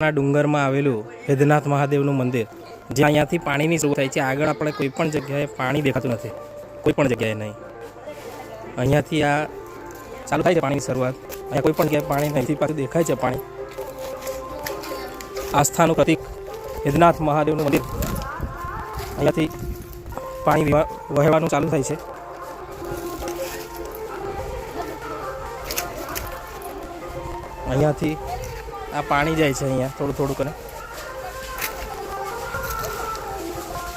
ના ડુંગરમાં આવેલું વેદનાથ મહાદેવનું મંદિર, જે અહીંયાથી પાણીની શરૂ થાય છે. આગળ આપણે કોઈ પણ જગ્યાએ પાણી દેખાતું નથી, કોઈ પણ જગ્યાએ નહીં. અહીંયાથી આ ચાલુ થાય છે પાણીની શરૂઆત. અહીંયા કોઈ પણ જગ્યાએ પાણી નથી, પાછું દેખાય છે પાણી. આસ્થાનું પ્રતીક વેદનાથ મહાદેવનું મંદિર. અહીંયાથી પાણી વહેવાનું ચાલુ થાય છે. અહીંયાથી આ પાણી જાય છે અહીંયા થોડું થોડું કરે.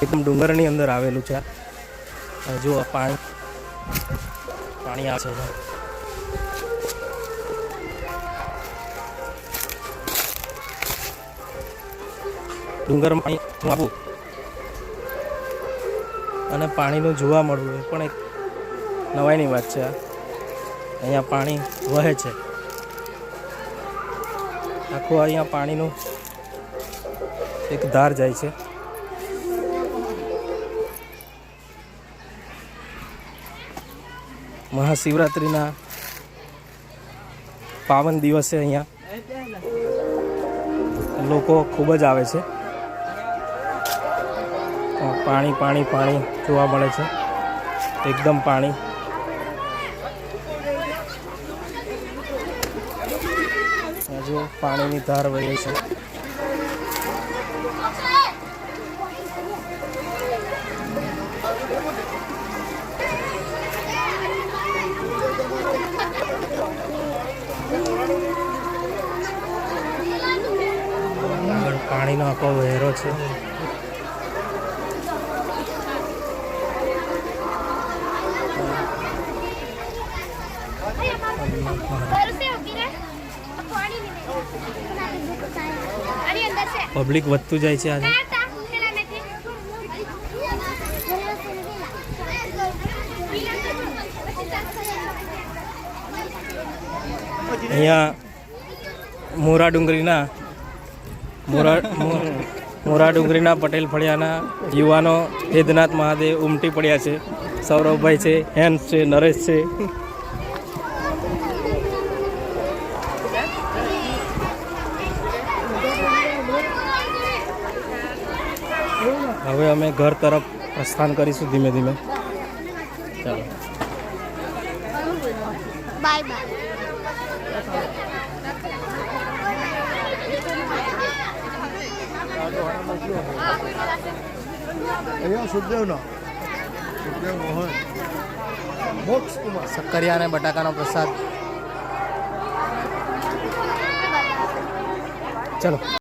એકદમ ડુંગરની અંદર આવેલું છે. જો પાણી આવે છે. ડુંગરમાં પાણી આપવું અને પાણીનું જોવા મળવું એ પણ એક નવાઈની વાત છે. અહીંયા પાણી વહે છે આખું. અહીંયા પાણીનું એક ધાર જાય છે. મહાશિવરાત્રિના પાવન દિવસે અહીંયા લોકો ખૂબ જ આવે છે. પાણી પાણી પાણી જોવા મળે છે, એકદમ પાણી. જો પાણીની ધાર વહે છે. પાણીનો આખો વહેરો છે. પબ્લિક વધતું જાય છે આજે. અહીંયા મોરા ડુંગરીના પટેલ ફળિયાના યુવાનો વેદનાથ મહાદેવ ઉમટી પડ્યા છે. સૌરભભાઈ છે, હેન્સ છે, નરેશ છે. હવે અમે ઘર તરફ પ્રસ્થાન કરીશું ધીમે ધીમે. ચાલો, બાય બાય. શક્કરિયા અને બટાકાનો પ્રસાદ. ચલો.